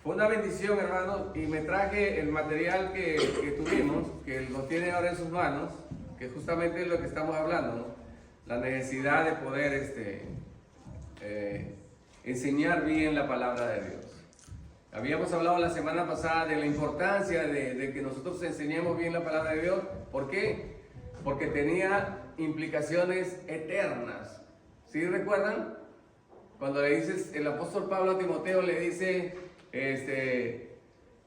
Fue una bendición, hermano, y me traje el material que tuvimos, que lo tiene ahora en sus manos, que justamente es lo que estamos hablando, ¿no? La necesidad de poder enseñar bien la palabra de Dios. Habíamos hablado la semana pasada de la importancia de que nosotros enseñemos bien la palabra de Dios. ¿Por qué? Porque tenía implicaciones eternas. ¿Sí recuerdan? Cuando le dices, el apóstol Pablo a Timoteo le dice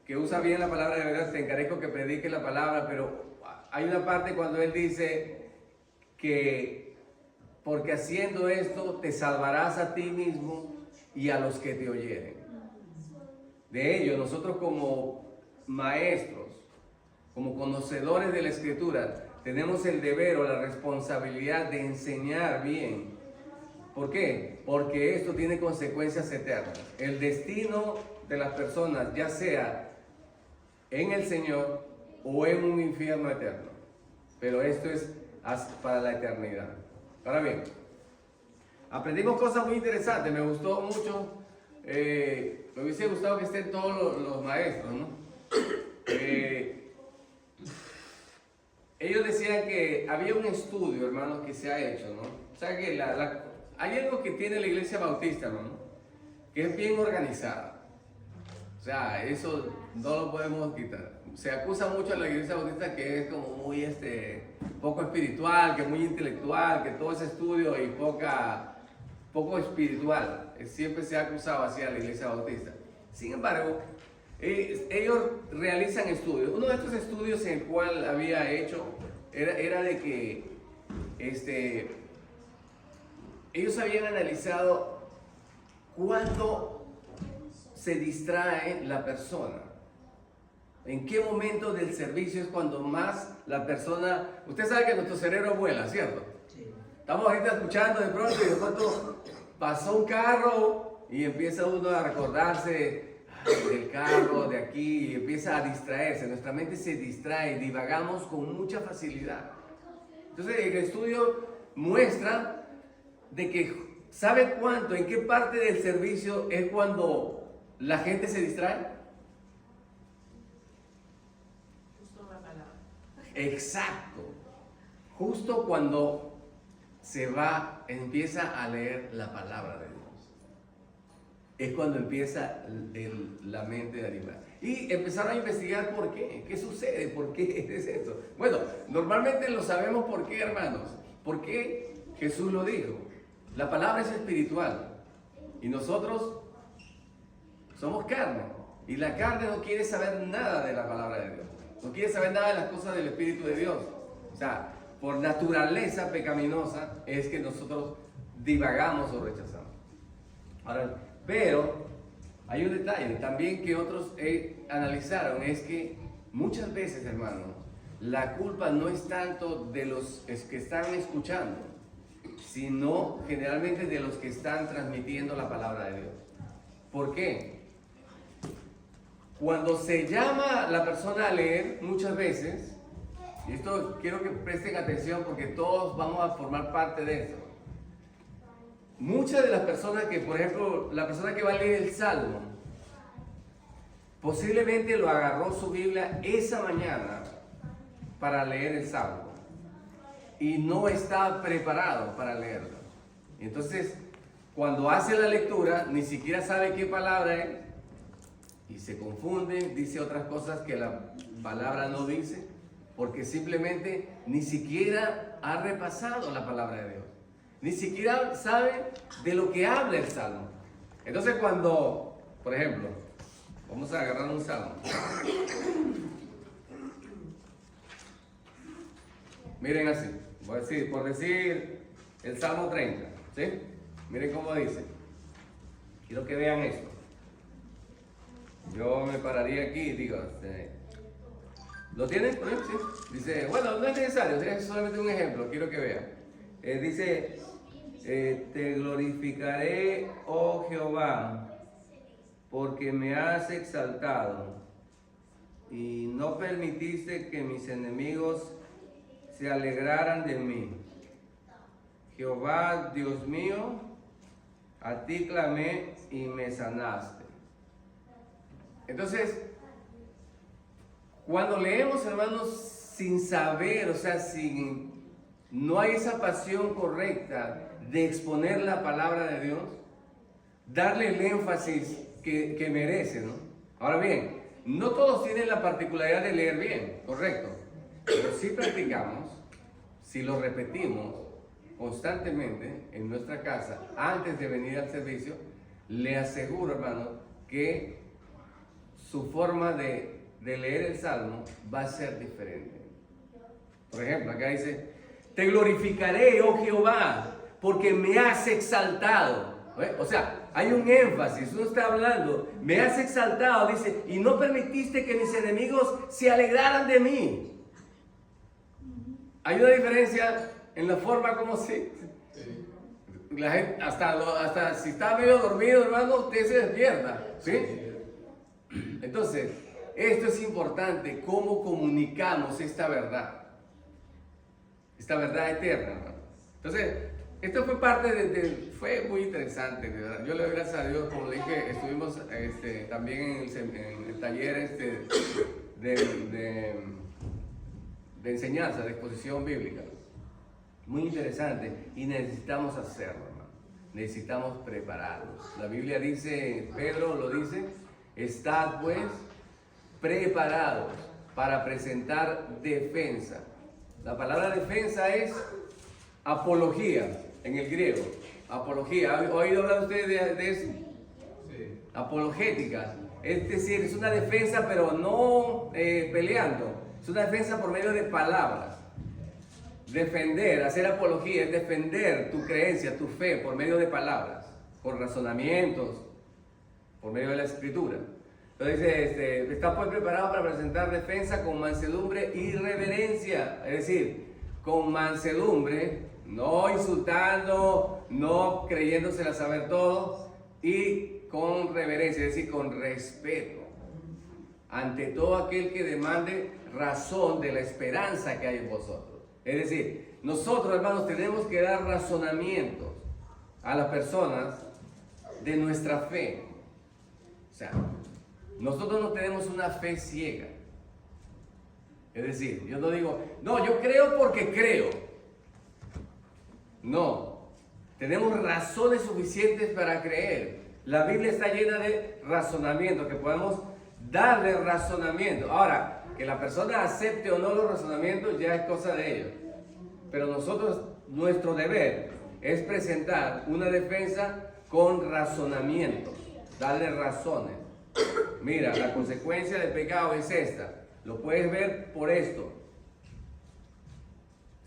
que usa bien la palabra de Dios, te encarezco que predique la palabra, pero hay una parte cuando él dice que porque haciendo esto te salvarás a ti mismo y a los que te oyeren. De ello, nosotros como maestros, como conocedores de la Escritura, tenemos el deber o la responsabilidad de enseñar bien. ¿Por qué? Porque esto tiene consecuencias eternas. El destino de las personas, ya sea en el Señor o en un infierno eterno. Pero esto es para la eternidad. Ahora bien, aprendimos cosas muy interesantes. Me gustó mucho. Me hubiese gustado que estén todos los maestros, ¿no? Ellos decían que había un estudio, hermanos, que se ha hecho, ¿no? O sea que hay algo que tiene la iglesia bautista, hermano, que es bien organizada. O sea, eso no lo podemos quitar. Se acusa mucho a la iglesia bautista que es como muy poco espiritual, que es muy intelectual, que todo es estudio y poco espiritual. Siempre se ha acusado así a la iglesia bautista. Sin embargo, ellos realizan estudios. Uno de estos estudios en el cual había hecho era de que ellos habían analizado cuándo se distrae la persona. ¿En qué momento del servicio es cuando más la persona... Usted sabe que nuestro cerebro vuela, ¿cierto? Sí. Estamos ahorita escuchando de pronto y de pronto pasó un carro y empieza uno a recordarse del carro, de aquí, y empieza a distraerse. Nuestra mente se distrae, divagamos con mucha facilidad. Entonces el estudio muestra de que ¿sabe cuánto, en qué parte del servicio es cuando la gente se distrae? Justo la palabra. Exacto. Justo cuando empieza a leer la palabra de Dios. Es cuando empieza la mente a divagar. Y empezaron a investigar por qué. ¿Qué sucede? ¿Por qué es esto? Bueno, normalmente lo sabemos por qué, hermanos. Porque Jesús lo dijo. La palabra es espiritual. Y nosotros somos carne. Y la carne no quiere saber nada de la palabra de Dios. No quiere saber nada de las cosas del Espíritu de Dios. O sea, por naturaleza pecaminosa es que nosotros divagamos o rechazamos. Ahora, pero hay un detalle también que otros analizaron, es que muchas veces, hermano, la culpa no es tanto de los que están escuchando, sino generalmente de los que están transmitiendo la palabra de Dios. ¿Por qué? Cuando se llama a la persona a leer, muchas veces, y esto quiero que presten atención porque todos vamos a formar parte de esto. Muchas de las personas que, por ejemplo, la persona que va a leer el Salmo, posiblemente lo agarró su Biblia esa mañana para leer el Salmo y no está preparado para leerlo. Entonces, cuando hace la lectura, ni siquiera sabe qué palabra es y se confunde, dice otras cosas que la palabra no dice, porque simplemente ni siquiera ha repasado la palabra de Dios. Ni siquiera sabe de lo que habla el Salmo. Entonces cuando, por ejemplo, vamos a agarrar un Salmo. Miren así, voy a decir, por decir el Salmo 30, ¿sí? Miren cómo dice. Quiero que vean esto. Yo me pararía aquí y digo, ¿lo tienen? ¿Sí? Dice, bueno, no es necesario, es solamente un ejemplo, quiero que vean. Dice, te glorificaré, oh Jehová, porque me has exaltado y no permitiste que mis enemigos se alegraran de mí. Jehová, Dios mío, a ti clamé y me sanaste. Entonces, cuando leemos, hermanos, sin saber, o sea, no hay esa pasión correcta de exponer la palabra de Dios, darle el énfasis que merece, ¿no? Ahora bien, no todos tienen la particularidad de leer bien, correcto, pero si practicamos, si lo repetimos constantemente en nuestra casa, antes de venir al servicio, le aseguro, hermano, que su forma de leer el Salmo va a ser diferente. Por ejemplo, acá dice, te glorificaré, oh Jehová, porque me has exaltado. ¿Ve? O sea, hay un énfasis, uno está hablando, me has exaltado, dice, y no permitiste que mis enemigos se alegraran de mí. Hay una diferencia en la forma como se... La gente, hasta si está medio dormido, hermano, usted se despierta, ¿sí? Entonces, esto es importante, cómo comunicamos esta verdad eterna, hermano. Entonces, esto fue parte fue muy interesante, de verdad. Yo le doy gracias a Dios, como le dije, estuvimos también en el taller de enseñanza, de exposición bíblica. Muy interesante, y necesitamos hacerlo, hermano. Necesitamos prepararnos. La Biblia dice, Pedro lo dice, estad pues preparados para presentar defensa. La palabra defensa es apología en el griego. Apología. ¿Ha oído hablar usted de eso? Sí. Apologética. Es decir, es una defensa, pero no peleando. Es una defensa por medio de palabras. Defender, hacer apología, es defender tu creencia, tu fe por medio de palabras, por razonamientos, por medio de la escritura. Entonces dice, está pues preparado para presentar defensa con mansedumbre y reverencia. Es decir, con mansedumbre, no insultando, no creyéndosela saber todo, y con reverencia, es decir, con respeto, ante todo aquel que demande razón de la esperanza que hay en vosotros. Es decir, nosotros, hermanos, tenemos que dar razonamientos a las personas de nuestra fe. O sea, nosotros no tenemos una fe ciega. Es decir, yo no digo, no, yo creo porque creo. No, tenemos razones suficientes para creer. La Biblia está llena de razonamientos, que podemos darle razonamiento. Ahora, que la persona acepte o no los razonamientos ya es cosa de ellos. Pero nosotros, nuestro deber es presentar una defensa con razonamientos, darle razones. Mira, la consecuencia del pecado es esta. Lo puedes ver por esto.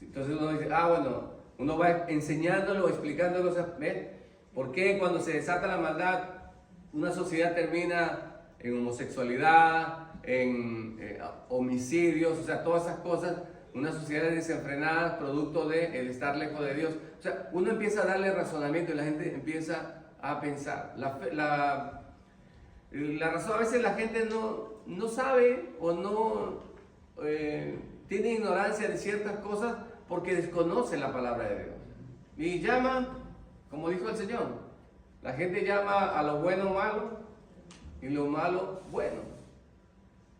Entonces uno dice, bueno, uno va enseñándolo, explicándolo. ¿Ves? ¿Por qué cuando se desata la maldad, una sociedad termina en homosexualidad, en homicidios, o sea, todas esas cosas? Una sociedad desenfrenada, producto de el estar lejos de Dios. O sea, uno empieza a darle razonamiento y la gente empieza a pensar. La razón, a veces la gente no sabe o no tiene ignorancia de ciertas cosas porque desconoce la palabra de Dios. Y llama, como dijo el Señor, la gente llama a lo bueno malo y lo malo bueno.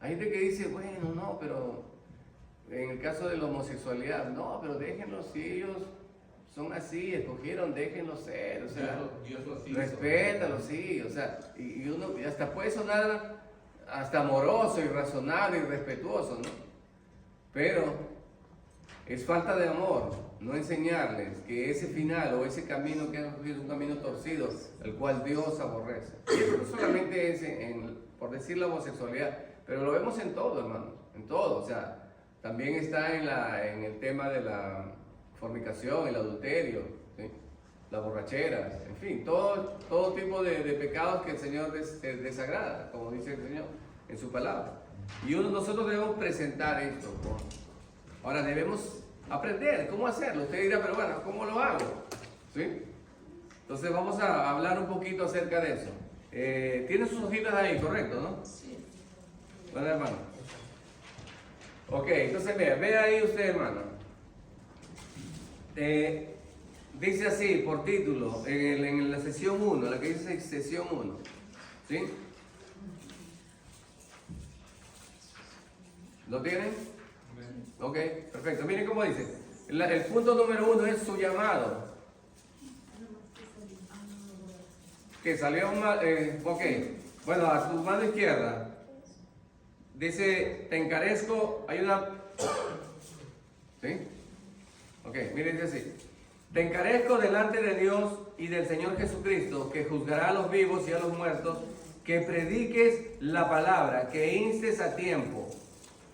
Hay gente que dice, bueno, no, pero en el caso de la homosexualidad, no, pero déjenlos, si ellos son así, escogieron, déjenlos ser, o sea, respétalos, sí, o sea, y uno y hasta puede sonar hasta amoroso y razonable y respetuoso, ¿no? Pero es falta de amor no enseñarles que ese final o ese camino que han escogido es un camino torcido, el cual Dios aborrece. Y eso no solamente es por decir la homosexualidad, pero lo vemos en todo, hermanos, en todo, o sea, también está en el tema de la fornicación, el adulterio, ¿sí? Las borracheras, en fin, todo tipo de pecados que el Señor desagrada, como dice el Señor en su palabra. Y nosotros debemos presentar esto. Ahora debemos aprender cómo hacerlo. Usted dirá, pero bueno, ¿cómo lo hago? ¿Sí? Entonces vamos a hablar un poquito acerca de eso. Tiene sus hojitas ahí, ¿correcto, no? Sí. Bueno, hermano. Ok, entonces ve ahí usted, hermano. Dice así, por título, en la sesión 1, la que dice sesión 1. ¿Sí? ¿Lo tienen? Ok, perfecto. Miren cómo dice. El punto número 1 es su llamado. Que salió mal. Ok. Bueno, a tu mano izquierda. Dice, te encarezco. Hay una. ¿Sí? Ok, miren, dice así. Te encarezco delante de Dios y del Señor Jesucristo, que juzgará a los vivos y a los muertos, que prediques la palabra, que instes a tiempo,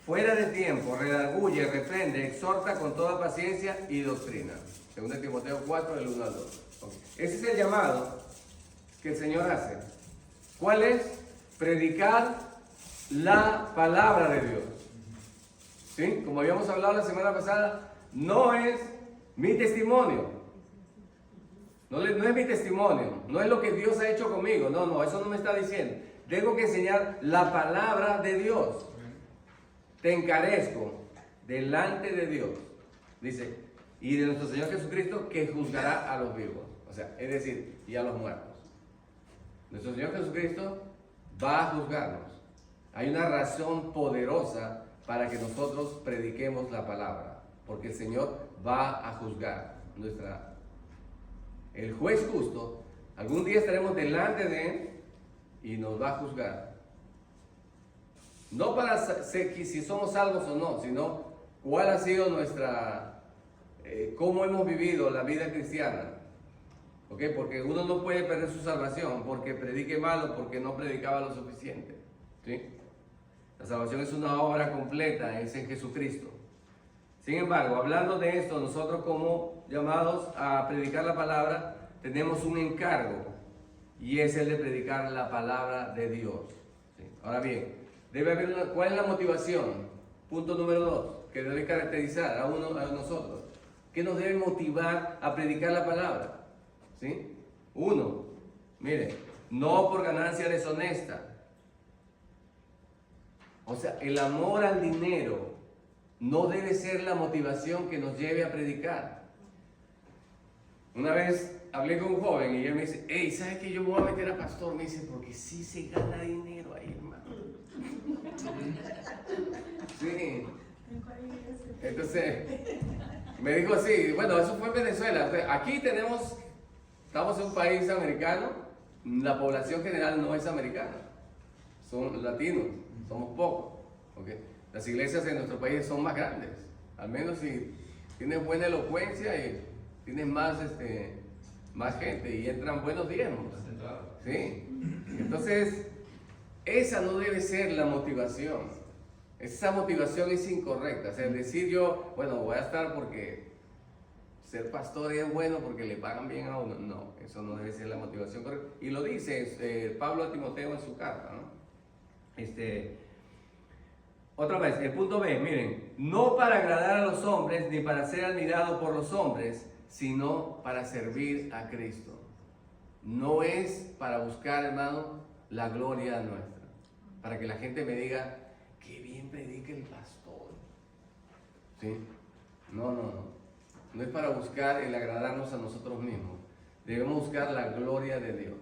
fuera de tiempo, redarguye, reprende, exhorta con toda paciencia y doctrina. Según Timoteo 4, del 1 al 2. Okay. Ese es el llamado que el Señor hace. ¿Cuál es? Predicar la palabra de Dios. ¿Sí? Como habíamos hablado la semana pasada, no es mi testimonio. No es mi testimonio. No es lo que Dios ha hecho conmigo. No, eso no me está diciendo. Tengo que enseñar la palabra de Dios. Te encarezco delante de Dios. Dice, y de nuestro Señor Jesucristo, que juzgará a los vivos. O sea, es decir, y a los muertos. Nuestro Señor Jesucristo va a juzgarnos. Hay una razón poderosa para que nosotros prediquemos la palabra. Porque el Señor va a juzgar el juez justo. Algún día estaremos delante de Él y nos va a juzgar. No para ser si somos salvos o no, sino cuál ha sido cómo hemos vivido la vida cristiana. ¿Ok? Porque uno no puede perder su salvación porque predique mal o porque no predicaba lo suficiente. ¿Sí? La salvación es una obra completa, es en Jesucristo. Sin embargo, hablando de esto, nosotros como llamados a predicar la palabra, tenemos un encargo y es el de predicar la palabra de Dios. ¿Sí? Ahora bien, debe haber ¿cuál es la motivación? Punto número 2, que debe caracterizar a nosotros. ¿Qué nos debe motivar a predicar la palabra? ¿Sí? 1, mire, no por ganancia deshonesta. O sea, el amor al dinero no debe ser la motivación que nos lleve a predicar. Una vez hablé con un joven y él me dice, hey, ¿sabes que yo me voy a meter a pastor? Me dice, porque sí se gana dinero ahí, hermano. Sí. Entonces, me dijo así, bueno, eso fue en Venezuela. Aquí estamos en un país americano, la población general no es americana, son latinos, somos pocos. ¿Okay? Las iglesias en nuestro país son más grandes, al menos si tienes buena elocuencia y tienes más gente y entran buenos diezmos. ¿Sí? Entonces, esa no debe ser la motivación. Esa motivación es incorrecta. O sea, decir yo, bueno, voy a estar porque ser pastor es bueno porque le pagan bien a uno. No, eso no debe ser la motivación correcta. Y lo dice Pablo a Timoteo en su carta, ¿no? Otra vez, el punto B, miren, no para agradar a los hombres ni para ser admirado por los hombres, sino para servir a Cristo. No es para buscar, hermano, la gloria nuestra, para que la gente me diga, qué bien predica el pastor. ¿Sí? No es para buscar el agradarnos a nosotros mismos, debemos buscar la gloria de Dios.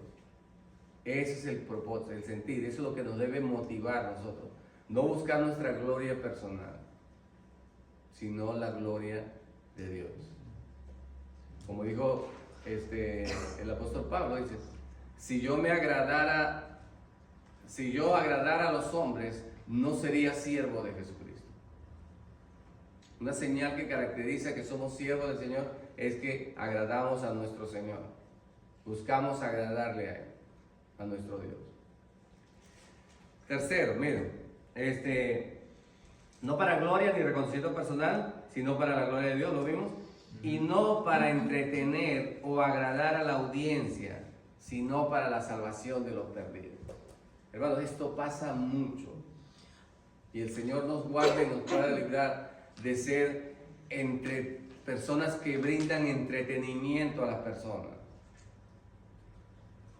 Ese es el propósito, el sentir, eso es lo que nos debe motivar a nosotros. No buscar nuestra gloria personal, sino la gloria de Dios. Como dijo el apóstol Pablo, dice, si yo agradara a los hombres, no sería siervo de Jesucristo. Una señal que caracteriza que somos siervos del Señor es que agradamos a nuestro Señor. Buscamos agradarle a Él, a nuestro Dios. Tercero, miren. No para gloria ni reconocimiento personal, sino para la gloria de Dios, ¿lo vimos? Y no para entretener o agradar a la audiencia, sino para la salvación de los perdidos. Hermanos, esto pasa mucho. Y el Señor nos guarde y nos pueda librar de ser entre personas que brindan entretenimiento a las personas.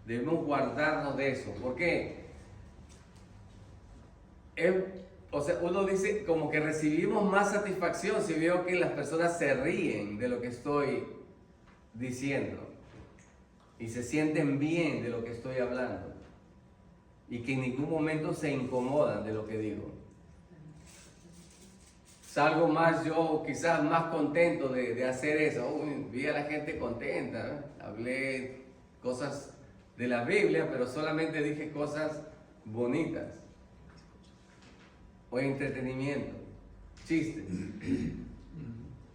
Debemos guardarnos de eso. ¿Por qué? O sea, uno dice como que recibimos más satisfacción si veo que las personas se ríen de lo que estoy diciendo y se sienten bien de lo que estoy hablando y que en ningún momento se incomodan de lo que digo. salgo más yo, quizás más contento de hacer eso. Uy, vi a la gente contenta, ¿eh? Hablé cosas de la Biblia, pero solamente dije cosas bonitas. O entretenimiento, chistes.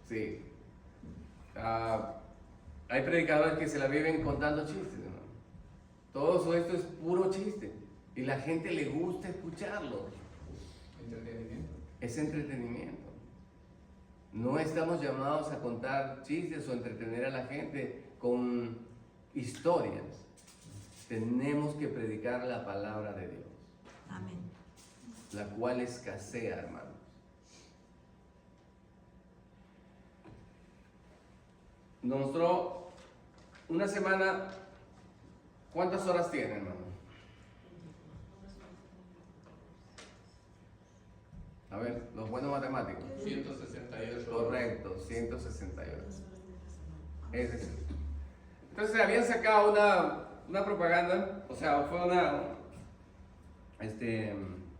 Sí. Hay predicadores que se la viven contando chistes, ¿no? Todo esto es puro chiste. Y la gente le gusta escucharlo. Entretenimiento. Es entretenimiento. No estamos llamados a contar chistes o entretener a la gente con historias. Tenemos que predicar la palabra de Dios. Amén. La cual escasea, hermanos. Nos mostró una semana. ¿Cuántas horas tiene, hermano? A ver, los buenos matemáticos. 168. Correcto, 168. Ese es. Entonces habían sacado una propaganda, o sea, fue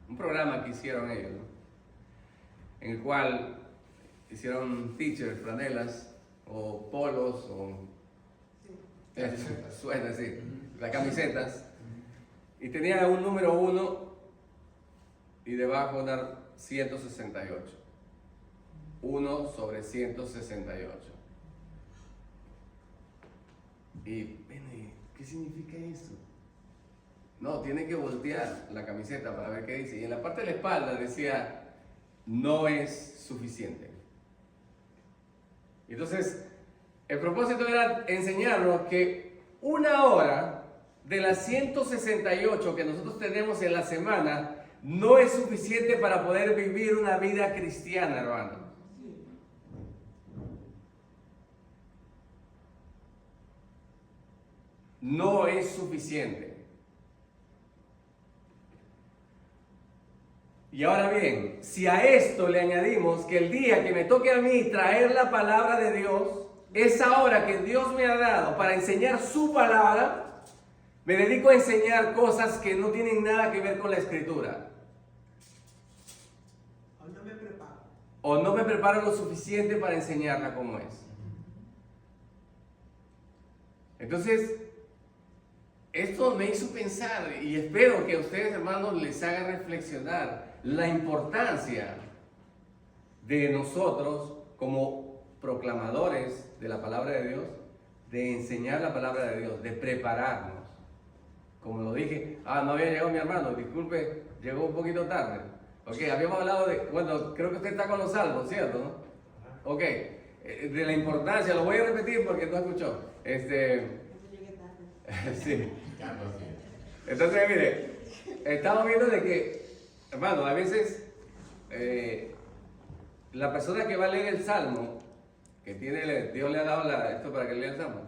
un programa que hicieron ellos, ¿no? En el cual hicieron t-shirts, franelas, o polos, o suena así, las camisetas, y tenía un número 1 y debajo una 168. 1 sobre 168. Y, ¿qué significa eso? No, tiene que voltear la camiseta para ver qué dice. Y en la parte de la espalda decía, no es suficiente. Entonces, el propósito era enseñarnos que una hora de las 168 que nosotros tenemos en la semana no es suficiente para poder vivir una vida cristiana, hermano. No es suficiente. Y ahora bien, si a esto le añadimos que el día que me toque a mí traer la palabra de Dios, esa hora que Dios me ha dado para enseñar su palabra, me dedico a enseñar cosas que no tienen nada que ver con la Escritura. O no me preparo lo suficiente para enseñarla como es. Entonces, esto me hizo pensar y espero que a ustedes, hermanos, les haga reflexionar la importancia de nosotros como proclamadores de la palabra de Dios, de enseñar la palabra de Dios, de prepararnos. Como lo dije, no había llegado mi hermano, disculpe, llegó un poquito tarde. Ok, habíamos hablado de, bueno, creo que usted está con los salmos, ¿cierto? ¿No? Ok, de la importancia, lo voy a repetir porque no escuchó. Sí. Entonces, mire, estamos viendo de que, hermano, a veces la persona que va a leer el salmo, que tiene, Dios le ha dado esto para que lea el salmo,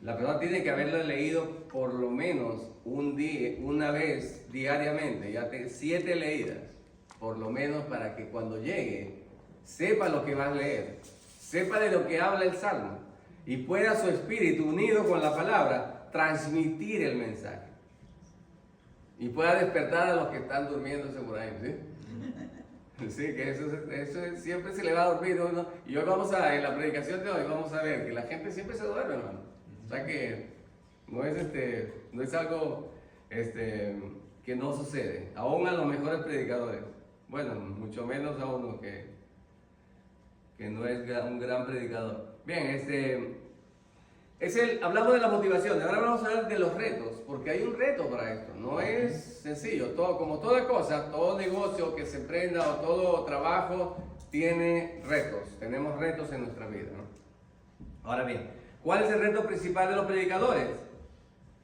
la persona tiene que haberlo leído por lo menos una vez diariamente, ya 7 leídas, por lo menos para que cuando llegue sepa lo que va a leer, sepa de lo que habla el salmo y pueda su espíritu unido con la palabra transmitir el mensaje y pueda despertar a los que están durmiéndose por ahí, ¿sí? Sí, que eso siempre se le va a dormir uno. Y hoy en la predicación de hoy vamos a ver que la gente siempre se duerme, hermano. O sea que no es algo que no sucede, aún a los mejores predicadores. Bueno, mucho menos a uno que no es un gran predicador. Bien, hablamos de la motivación, ahora vamos a hablar de los retos, porque hay un reto para esto, no es sencillo, como toda cosa, todo negocio que se emprenda o todo trabajo tiene retos, tenemos retos en nuestra vida, ¿no? Ahora bien, ¿cuál es el reto principal de los predicadores?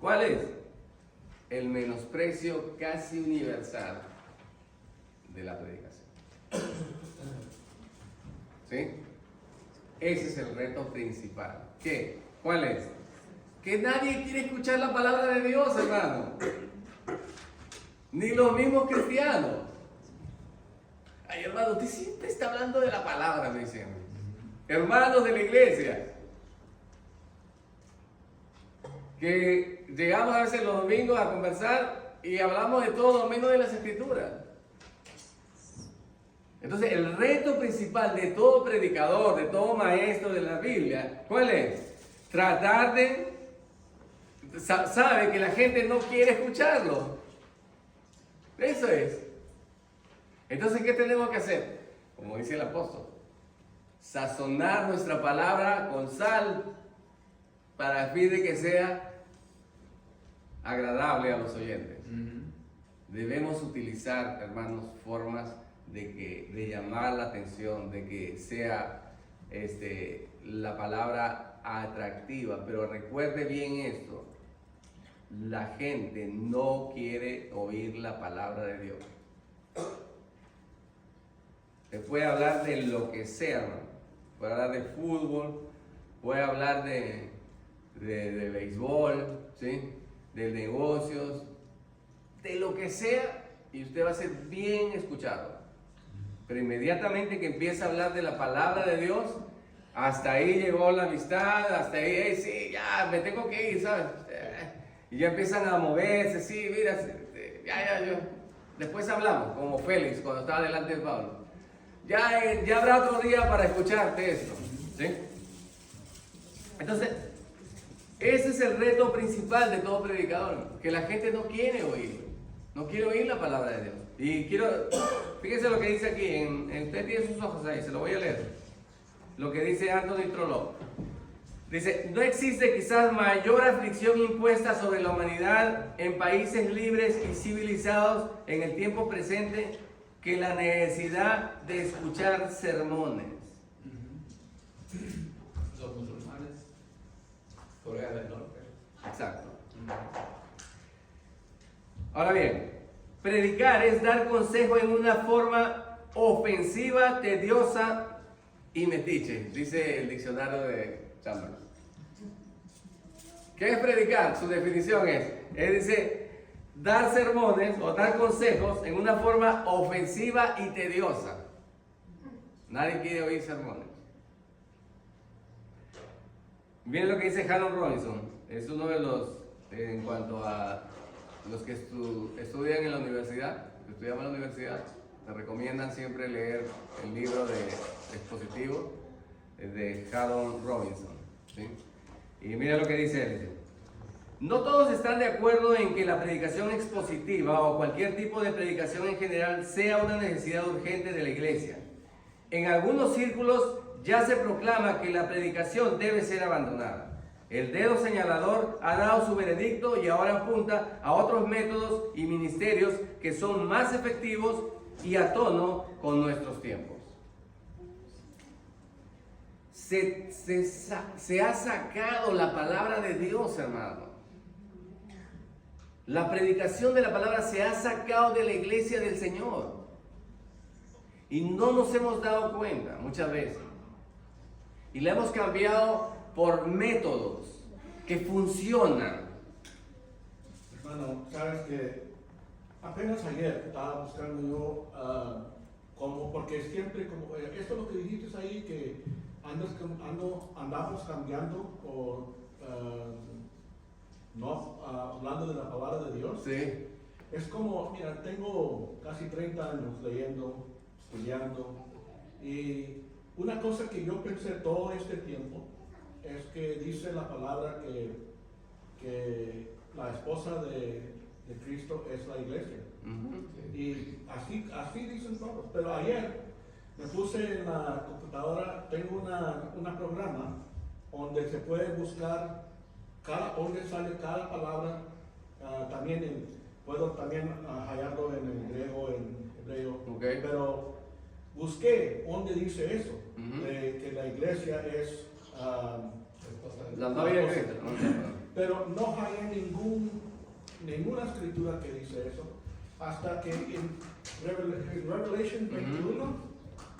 ¿Cuál es? El menosprecio casi universal de la predicación. ¿Sí? Ese es el reto principal. ¿Qué? ¿Cuál es? Que nadie quiere escuchar la palabra de Dios, hermano. Ni los mismos cristianos. Ay, hermano, usted siempre está hablando de la palabra, me dicen. Hermanos de la iglesia. Que llegamos a veces los domingos a conversar y hablamos de todo menos de las escrituras. Entonces, el reto principal de todo predicador, de todo maestro de la Biblia, ¿cuál es? Tratar de... Sabe que la gente no quiere escucharlo. Eso es. Entonces, ¿qué tenemos que hacer? Como dice el apóstol, sazonar nuestra palabra con sal para el fin de que sea agradable a los oyentes. Debemos utilizar, hermanos, formas de llamar la atención, de que sea la palabra atractiva. Pero recuerde bien esto, la gente no quiere oír la palabra de Dios. Se puede hablar de lo que sea, hermano. Puede hablar de fútbol, puede hablar de béisbol, ¿sí? De negocios, de lo que sea, y usted va a ser bien escuchado. Pero inmediatamente que empieza a hablar de la palabra de Dios, hasta ahí llegó la amistad, hasta ahí, sí, ya me tengo que ir, ¿sabes? Y ya empiezan a moverse, sí, mira, yo. Después hablamos, como Félix cuando estaba delante de Pablo. Ya habrá otro día para escucharte esto, ¿sí? Entonces, ese es el reto principal de todo predicador, que la gente no quiere oír la palabra de Dios. Y fíjense lo que dice aquí, usted tiene sus ojos ahí, se lo voy a leer. Lo que dice Anthony Trollope. Dice, no existe quizás mayor aflicción impuesta sobre la humanidad en países libres y civilizados en el tiempo presente que la necesidad de escuchar sermones. Los musulmanes, Corea del Norte. Exacto. Ahora bien, predicar es dar consejo en una forma ofensiva, tediosa y metiche, dice el diccionario de Chambers. ¿Qué es predicar? Su definición dice, dar sermones o dar consejos en una forma ofensiva y tediosa. Nadie quiere oír sermones. Miren lo que dice Harold Robinson. Es uno de los, en cuanto a los que estudian en la universidad, estudiamos en la universidad, te recomiendan siempre leer el libro de expositivo de Harold Robinson, ¿sí? Y mira lo que dice él. Dice, no todos están de acuerdo en que la predicación expositiva o cualquier tipo de predicación en general sea una necesidad urgente de la iglesia. En algunos círculos ya se proclama que la predicación debe ser abandonada. El dedo señalador ha dado su veredicto y ahora apunta a otros métodos y ministerios que son más efectivos y a tono con nuestros tiempos. Se ha sacado la palabra de Dios, hermano. La predicación de la palabra se ha sacado de la iglesia del Señor. Y no nos hemos dado cuenta muchas veces. Y la hemos cambiado por métodos que funcionan. Hermano, sabes que apenas ayer estaba buscando yo, porque siempre, esto es lo que dijiste ahí, que andamos cambiando por no hablando de la palabra de Dios. Sí. Es como, mira, tengo casi 30 años leyendo, estudiando, y una cosa que yo pensé todo este tiempo es que dice la palabra que la esposa de Cristo es la iglesia. Y así dicen todos. Pero ayer me puse en la computadora, tengo un programa donde se puede buscar donde sale cada palabra. Puedo también hallarlo en el griego, en hebreo. Okay. Pero busqué donde dice eso, de que la iglesia es la novia de Cristo. pero no hay ninguna escritura que dice eso, hasta que en Revelation 21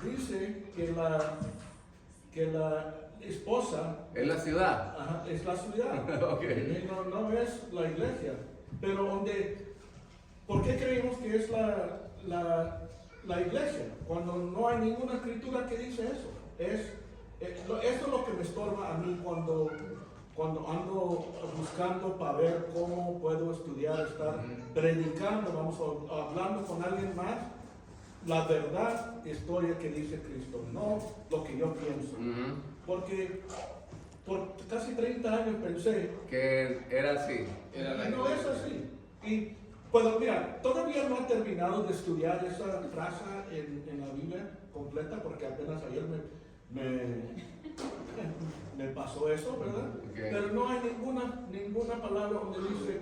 dice que la esposa es la ciudad. es la ciudad. Okay. No es la iglesia. Pero ¿por qué creemos que es la iglesia? Cuando no hay ninguna escritura que dice eso. Esto es lo que me estorba a mí cuando ando buscando para ver cómo puedo estudiar, estar predicando, hablando con alguien más. la verdad historia que dice Cristo, no lo que yo pienso. Ujú. Porque por casi 30 años pensé, Que era así. Era la no es así. Y pues mira, todavía no he terminado de estudiar esa frase en la Biblia completa, porque apenas ayer me pasó eso, ¿verdad? Okay. Pero no hay ninguna palabra donde dice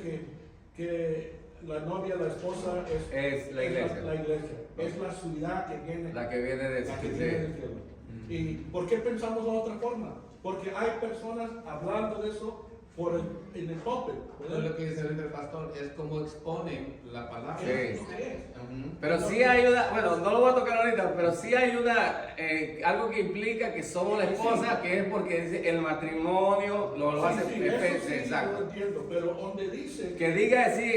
que la novia, la esposa Es la iglesia. la iglesia. Es la ciudad que viene, La que viene de la que sí. viene del cielo. ¿Y por qué pensamos de otra forma? Porque hay personas hablando de eso en el púlpito, Pero lo que dice el pastor es como exponen la palabra. Sí. Es lo que es. Ujú. Pero sí ayuda, bueno, no lo voy a tocar ahorita, pero sí ayuda algo que implica que somos la esposa, que es porque dice el matrimonio lo hace Sí, eso perfecto, sí, yo lo exacto. entiendo, pero donde dice Que diga así,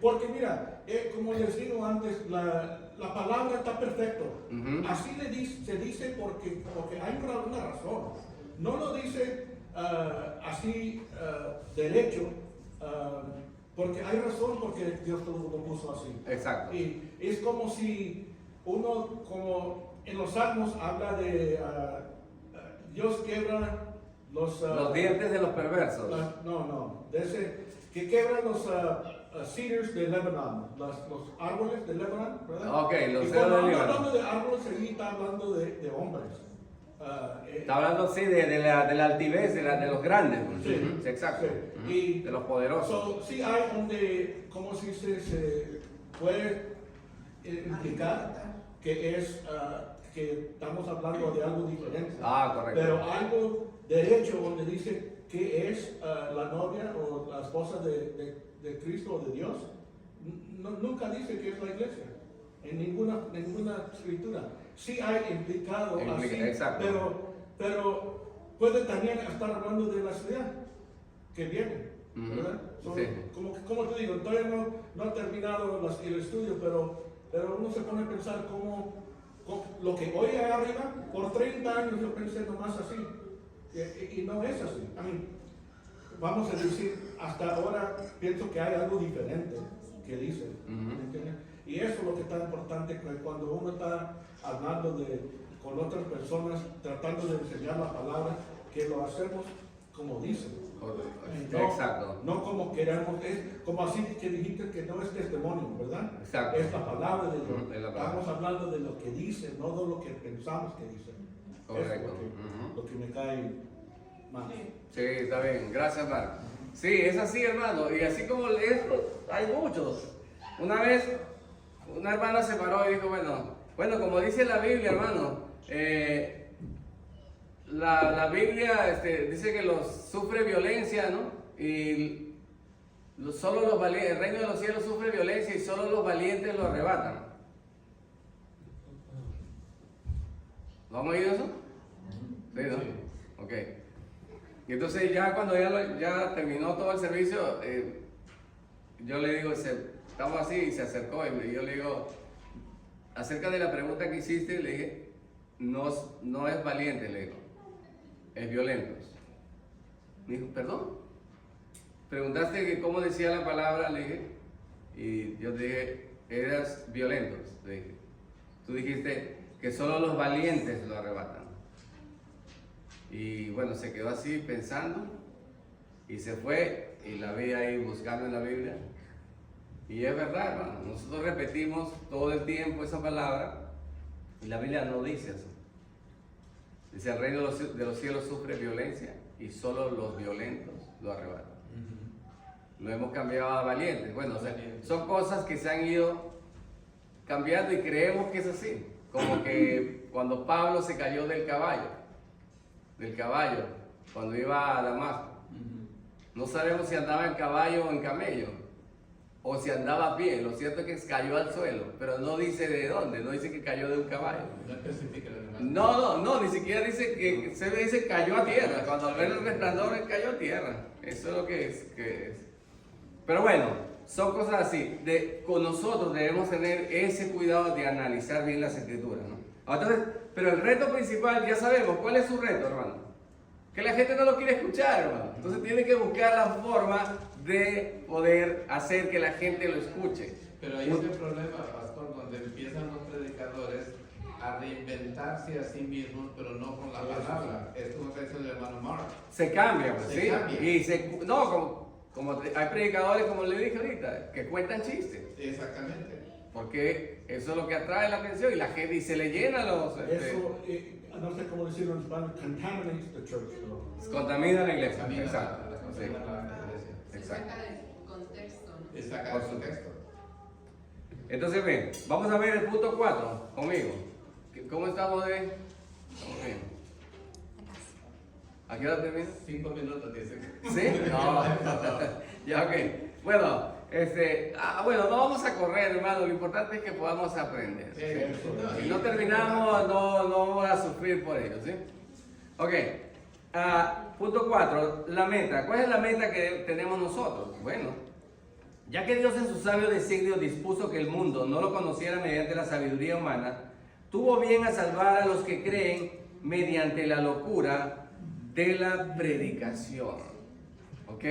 porque mira, como les digo antes, la palabra está perfecto. Ujú. Así se dice porque hay una razón. No lo dice así derecho, porque hay razón porque Dios lo puso así. exacto. Y es como si uno, como en los Salmos habla de Dios quiebra Los dientes de los perversos. de ese, que quebra los cedars de Lebanon, los árboles de Lebanon, ¿verdad? Ok, los Y cedros cuando de habla Líbano. hablando de árboles, allí está hablando de hombres. Está hablando sí de la altivez, de los grandes. Sí, Ujú, exacto. sí. Ujú, Y de los poderosos. sí hay donde, como si se puede implicar que que estamos hablando de algo diferente. Ah, correcto. Pero algo derecho donde dice que es la novia o la esposa de Cristo o de Dios, nunca dice que es la iglesia, en ninguna escritura. Sí hay implicado así, Exacto. pero puede también estar hablando de la ciudad que viene, Ujú, ¿verdad? sí. Como te digo, todavía no he terminado el estudio, pero uno se pone a pensar cómo lo que hoy hay arriba, por 30 años yo pensé nomás así, y no es así. Vamos a decir, hasta ahora pienso que hay algo diferente que dice, ¿me entiendes? Y eso es lo que está importante, que cuando uno está hablando con otras personas, tratando de enseñar la palabra, que lo hacemos como dice. No, Exacto. no como queramos, es como así que dijiste que no es testimonio, ¿verdad? Exacto. Es la palabra de Dios. Ujú, es la palabra. Estamos hablando de lo que dice, no de lo que pensamos que dice. Correcto. Eso es Ujú. lo que me cae mal. Sí, está bien. Gracias, Marco. Sí, es así, hermano. Y así como esto, hay muchos. Una vez, una hermana se paró y dijo, bueno, como dice la Biblia, hermano, la Biblia dice que sufre violencia, ¿no? Y solo los valientes, el reino de los cielos sufre violencia y solo los valientes lo arrebatan. ¿No han oído eso? Sí, ¿no? Sí. Ok. Y entonces ya cuando ya terminó todo el servicio, yo le digo, estamos así y se acercó y yo le digo, acerca de la pregunta que hiciste, le dije, no es valiente, le digo, es violento. Me dijo, ¿perdón? Preguntaste que cómo decía la palabra, le dije, y yo dije, eras violentos, le dije. Tú dijiste que solo los valientes lo arrebatan. Y bueno, se quedó así pensando y se fue y la vi ahí buscando en la Biblia. Y es verdad, hermano, nosotros repetimos todo el tiempo esa palabra y la Biblia no dice eso. Dice, el reino de los cielos sufre violencia y solo los violentos lo arrebatan. Lo hemos cambiado a valientes. Bueno, o sea, son cosas que se han ido cambiando y creemos que es así. Como que cuando Pablo se cayó del caballo, cuando iba a Damasco. No sabemos si andaba en caballo o en camello, o si andaba a pie. Lo cierto es que cayó al suelo, pero no dice de dónde, no dice que cayó de un caballo. No especifica la demás. No, ni siquiera dice que se dice cayó a tierra. Cuando al ver el resplandor, él cayó a tierra. Eso es lo que es. Pero bueno, son cosas así. Con nosotros debemos tener ese cuidado de analizar bien las escrituras, ¿no? Entonces, pero el reto principal, ya sabemos, ¿cuál es su reto, hermano? Que la gente no lo quiere escuchar, hermano. Entonces tiene que buscar la forma de poder hacer que la gente lo escuche. Pero ahí es el problema, pastor, donde empiezan los predicadores renovarse a sí mismos, pero no con la palabra. Esto nos está diciendo el hermano Mark. Se cambia, pues, Se ¿sí? cambia. Y hay predicadores, como le dije ahorita, que cuentan chistes. Exactamente. Porque eso es lo que atrae la atención y la gente y se le llena los... Eso, no sé cómo decirlo en español, contaminates the church. ¿No? Contamina la iglesia. Camina Exacto. la Sí. iglesia. Se Exacto. saca del contexto, ¿no? Es sacar Por su supuesto. texto. Entonces, ven, vamos a ver el punto 4 conmigo. ¿Cómo estamos de...? Estamos bien. ¿A qué hora termina? 5 minutos, dice. ¿Sí? No. Ya, ok. Bueno, bueno, no vamos a correr, hermano. Lo importante es que podamos aprender. ¿Sí? Si no terminamos, no vamos a sufrir por ello, ¿sí? Ok. Punto 4, la meta. ¿Cuál es la meta que tenemos nosotros? Bueno, ya que Dios en su sabio designio dispuso que el mundo no lo conociera mediante la sabiduría humana, tuvo bien a salvar a los que creen mediante la locura de la predicación. ¿Ok?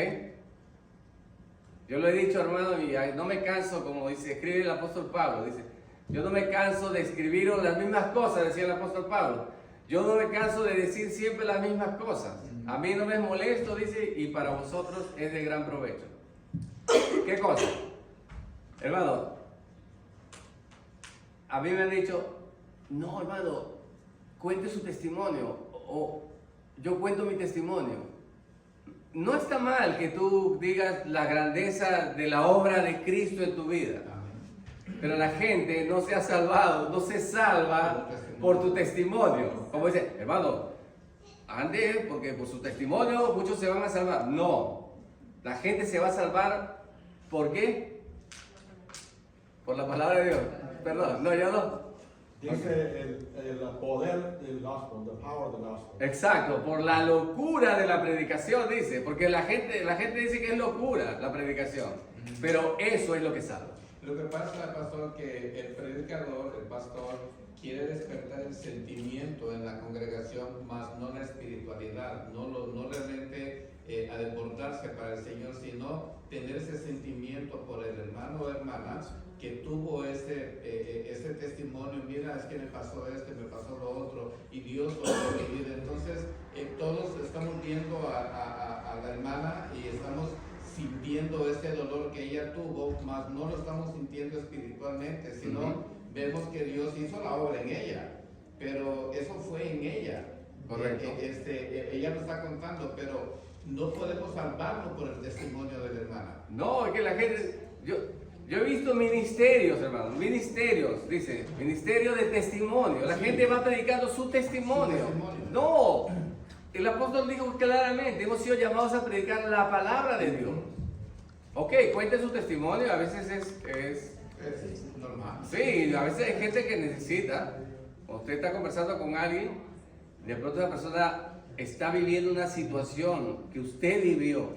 Yo lo he dicho, hermano, y no me canso, como escribe el apóstol Pablo, dice, yo no me canso de escribiros las mismas cosas, decía el apóstol Pablo. Yo no me canso de decir siempre las mismas cosas. A mí no me es molesto, dice, y para vosotros es de gran provecho. ¿Qué cosa? Hermano, a mí me han dicho, no, hermano, cuente su testimonio, o yo cuento mi testimonio. No está mal que tú digas la grandeza de la obra de Cristo en tu vida, pero la gente no se ha salvado, no se salva por tu testimonio. Como dice, hermano, ande, porque por su testimonio muchos se van a salvar. No, la gente se va a salvar, ¿por qué? Por la palabra de Dios. Perdón, no, yo no. Dice el poder del gospel, the power of the gospel. Exacto, por la locura de la predicación, dice, porque la gente dice que es locura la predicación, pero eso es lo que salva. Lo que pasa, pastor, que el predicador, el pastor, quiere despertar el sentimiento en la congregación, más no la espiritualidad, no realmente a desbordarse para el Señor, sino tener ese sentimiento por el hermano o hermana que tuvo ese testimonio. Mira, es que me pasó esto, me pasó lo otro, y Dios obró en mi vida. Entonces, todos estamos viendo a la hermana y estamos sintiendo ese dolor que ella tuvo, más no lo estamos sintiendo espiritualmente, sino vemos que Dios hizo la obra en ella, pero eso fue en ella. Correcto. Ella lo está contando, pero no podemos salvarnos por el testimonio de la hermana. No, es que la gente, yo he visto ministerios, hermano, ministerios, dice, ministerio de testimonio. La gente va predicando su testimonio. Su testimonio. No, el apóstol dijo claramente, hemos sido llamados a predicar la palabra de Dios. Ok, cuente su testimonio, a veces es Es normal. sí, a veces hay gente que necesita, usted está conversando con alguien, de pronto esa persona está viviendo una situación que usted vivió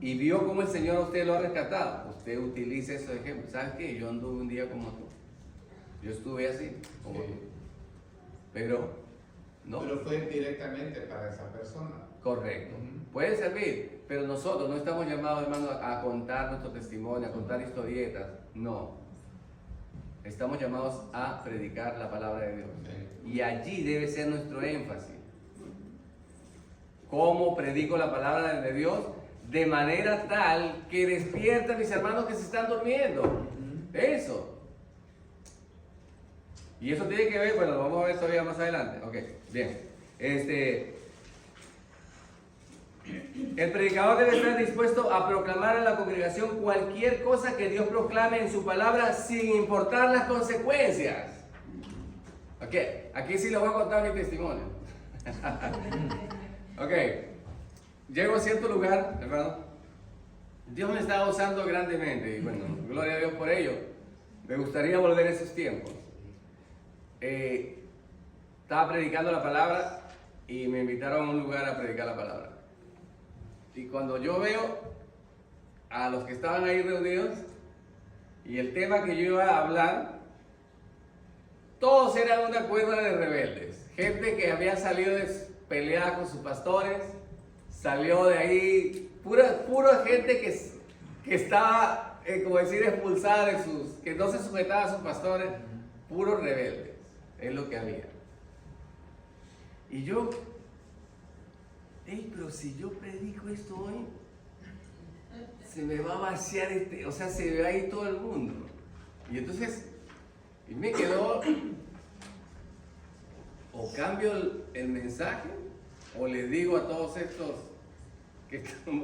y vio cómo el Señor a usted lo ha rescatado. Usted utiliza esos ejemplos. ¿Sabes qué? Yo anduve un día como tú. Yo estuve así, como Sí. tú. Pero, no. Pero fue directamente para esa persona. Correcto. Ujú. Puede servir, pero nosotros no estamos llamados, hermano, a contar nuestro testimonio, a contar historietas. No. Estamos llamados a predicar la palabra de Dios. Sí. Y allí debe ser nuestro énfasis. ¿Cómo predico la palabra de Dios? De manera tal que despierta a mis hermanos que se están durmiendo. Eso. Y eso tiene que ver, bueno, lo vamos a ver todavía más adelante. Ok, bien. El predicador debe estar dispuesto a proclamar a la congregación cualquier cosa que Dios proclame en su palabra sin importar las consecuencias. Ok, aquí sí les voy a contar mi testimonio. Ok, llego a cierto lugar, hermano. Dios me estaba usando grandemente y bueno, gloria a Dios por ello. Me gustaría volver a esos tiempos. Estaba predicando la palabra y me invitaron a un lugar a predicar la palabra. Y cuando yo veo a los que estaban ahí reunidos y el tema que yo iba a hablar, todos eran una cuerda de rebeldes. Gente que había salido de pelear con sus pastores, salió de ahí, pura gente que estaba, como decir, expulsada de que no se sujetaba a sus pastores, puros rebeldes, es lo que había. Y yo, pero si yo predico esto hoy, se me va a vaciar o sea, se ve ahí todo el mundo. Y entonces, y me quedó, o cambio el mensaje, o les digo a todos estos que están...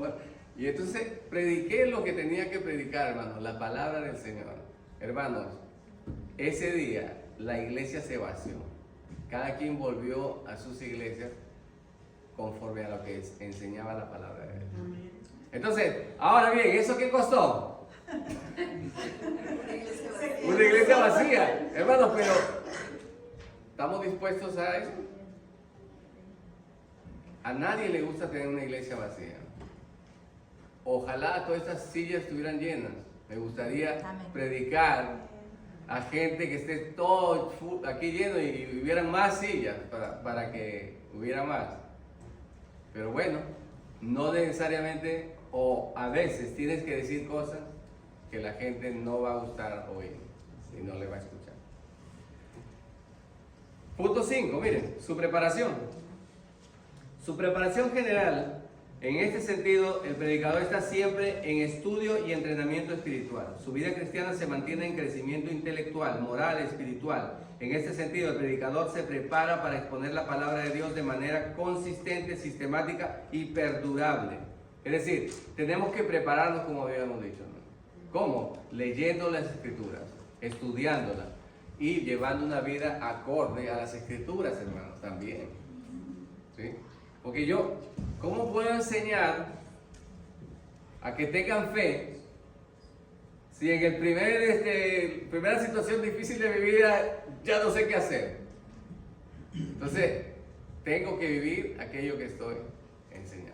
Y entonces prediqué lo que tenía que predicar, hermanos, la palabra del Señor. Hermanos, ese día la iglesia se vació. Cada quien volvió a sus iglesias conforme a lo que enseñaba la palabra de Dios. Entonces, ahora bien, ¿eso qué costó? Una iglesia vacía. Hermanos, pero ¿estamos dispuestos a eso? A nadie le gusta tener una iglesia vacía. Ojalá todas estas sillas estuvieran llenas. Me gustaría predicar a gente que esté todo aquí lleno y hubieran más sillas para que hubiera más. Pero bueno, no necesariamente, o a veces tienes que decir cosas que la gente no va a gustar oír y no le va a escuchar. Punto 5, miren, su preparación. Su preparación general. En este sentido, el predicador está siempre en estudio y entrenamiento espiritual. Su vida cristiana se mantiene en crecimiento intelectual, moral, espiritual. En este sentido, el predicador se prepara para exponer la palabra de Dios de manera consistente, sistemática y perdurable. Es decir, tenemos que prepararnos como habíamos dicho, ¿no? ¿Cómo? Leyendo las Escrituras, estudiándolas y llevando una vida acorde a las Escrituras, hermanos, también. ¿Sí? Porque yo, ¿cómo puedo enseñar a que tengan fe si en el primera situación difícil de mi vida ya no sé qué hacer? Entonces, tengo que vivir aquello que estoy enseñando.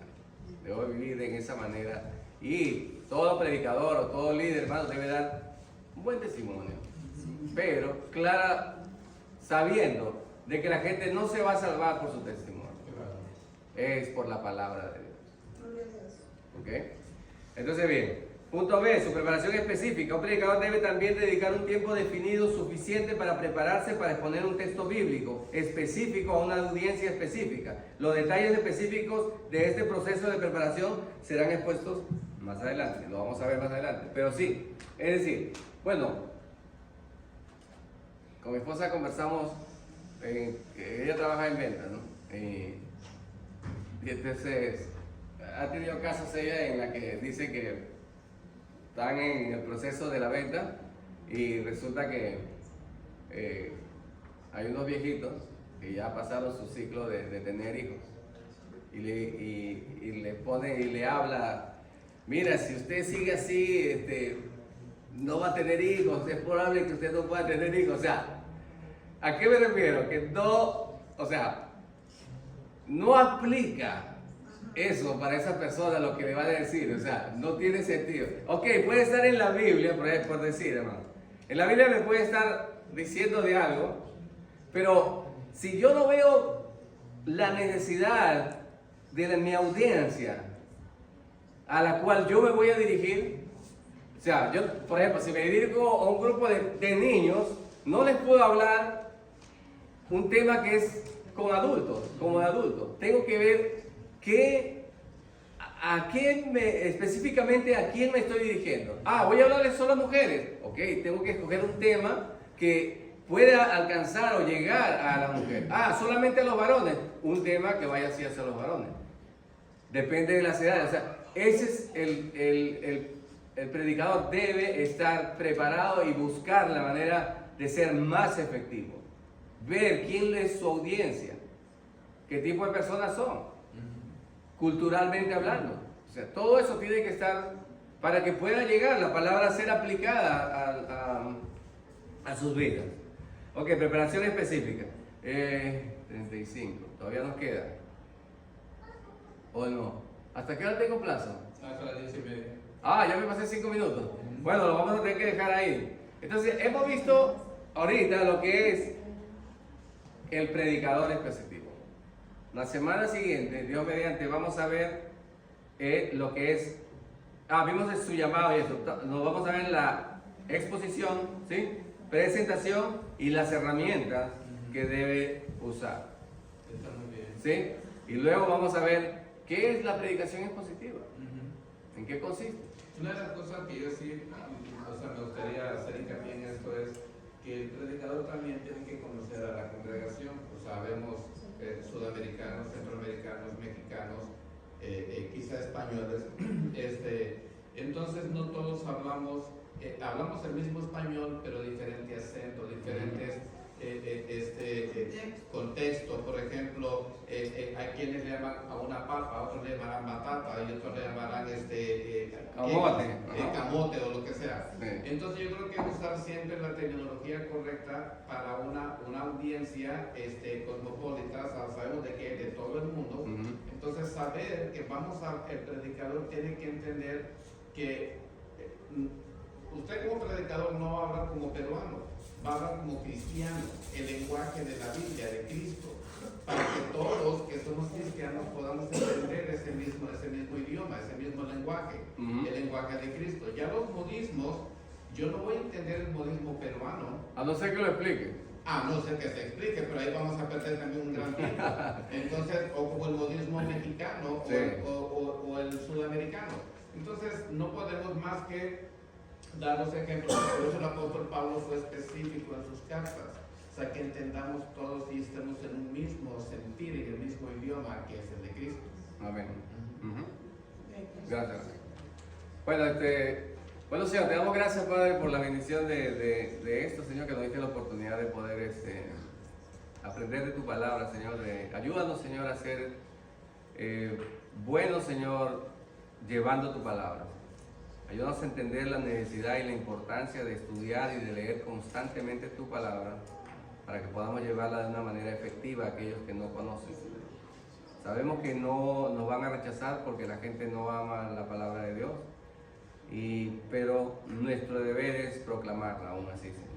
Debo vivir en esa manera. Y todo predicador o todo líder, hermano, debe dar un buen testimonio. Pero, sabiendo de que la gente no se va a salvar por su testimonio. Es por la palabra de Dios. ¿Ok? Entonces, bien. Punto B, su preparación específica. Un predicador debe también dedicar un tiempo definido suficiente para prepararse para exponer un texto bíblico específico a una audiencia específica. Los detalles específicos de este proceso de preparación serán expuestos más adelante. Lo vamos a ver más adelante. Pero sí, es decir, bueno, con mi esposa conversamos, ella trabaja en ventas, ¿no? Y entonces ha tenido casos ella en la que dice que están en el proceso de la venta y resulta que hay unos viejitos que ya pasaron su ciclo de tener hijos y le pone y le habla, mira, si usted sigue así, no va a tener hijos, es probable que usted no pueda tener hijos. O sea, ¿a qué me refiero? Que no aplica eso para esa persona lo que le va a decir, o sea, no tiene sentido. Ok, puede estar en la Biblia, por decir, hermano. En la Biblia me puede estar diciendo de algo, pero si yo no veo la necesidad de mi audiencia a la cual yo me voy a dirigir, o sea, yo, por ejemplo, si me dirijo a un grupo de niños, no les puedo hablar un tema que es con adultos, como de adultos. Tengo que ver específicamente a quién me estoy dirigiendo. Voy a hablarles solo a mujeres. Ok, tengo que escoger un tema que pueda alcanzar o llegar a la mujer. Solamente a los varones. Un tema que vaya así hacia los varones. Depende de las edades. O sea, ese es el predicador debe estar preparado y buscar la manera de ser más efectivo. Ver quién es su audiencia. ¿Qué tipo de personas son? Culturalmente hablando. O sea, todo eso tiene que estar para que pueda llegar la palabra a ser aplicada a sus vidas. Ok, preparación específica. 35. Todavía nos queda. ¿O no? ¿Hasta qué hora tengo plazo? Hasta las 10:30. Ya me pasé 5 minutos. Bueno, lo vamos a tener que dejar ahí. Entonces, hemos visto ahorita lo que es el predicador específico. La semana siguiente, Dios mediante, vamos a ver lo que es, vimos su llamado y eso, nos vamos a ver la exposición, ¿sí? Presentación y las herramientas que debe usar. Está muy bien. ¿Sí? Y luego vamos a ver qué es la predicación expositiva. ¿En qué consiste? Una de las cosas que yo sí, o sea, me gustaría hacer hincapié en esto es que el predicador también tiene que conocer a la congregación. O sea, vemos sudamericanos, centroamericanos, mexicanos, quizá españoles. Entonces no todos hablamos el mismo español, pero diferente acento, diferentes contexto. Por ejemplo, hay quienes le llaman a una papa, a otros le llamarán batata y otros le llamarán camote o lo que sea. Sí. Entonces yo creo que usar siempre la terminología correcta para una audiencia cosmopolita. Sabemos de que es de todo el mundo. Entonces saber que el predicador tiene que entender que usted como predicador no va a hablar como peruano, va a hablar como cristiano, el lenguaje de la Biblia, de Cristo, para que todos que somos cristianos podamos entender ese mismo idioma, ese mismo lenguaje, el lenguaje de Cristo. Ya los modismos, yo no voy a entender el modismo peruano. A no ser que lo explique. A no ser que se explique, pero ahí vamos a perder también un gran tiempo. Entonces, o como el modismo mexicano Sí. o el sudamericano. Entonces, no podemos más que dar los ejemplos. Por eso el apóstol Pablo fue específico en sus cartas. O sea, que entendamos todos y estemos en un mismo sentir, en el mismo idioma que es el de Cristo. Amén. Gracias. Bueno, Señor, te damos gracias, Padre, por la bendición de esto, Señor, que nos diste la oportunidad de poder aprender de tu palabra, Señor. Ayúdanos, Señor, a ser buenos, Señor, llevando tu palabra. Ayúdanos a entender la necesidad y la importancia de estudiar y de leer constantemente tu palabra para que podamos llevarla de una manera efectiva a aquellos que no conocen. Sabemos que no nos van a rechazar porque la gente no ama la palabra de Dios, pero nuestro deber es proclamarla aún así, Señor.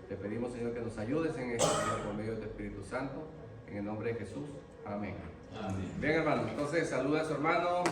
Te pedimos, Señor, que nos ayudes en esto, Señor, por medio de tu Espíritu Santo, en el nombre de Jesús. Amén. Amén. Bien, hermano, entonces saluda a su hermano.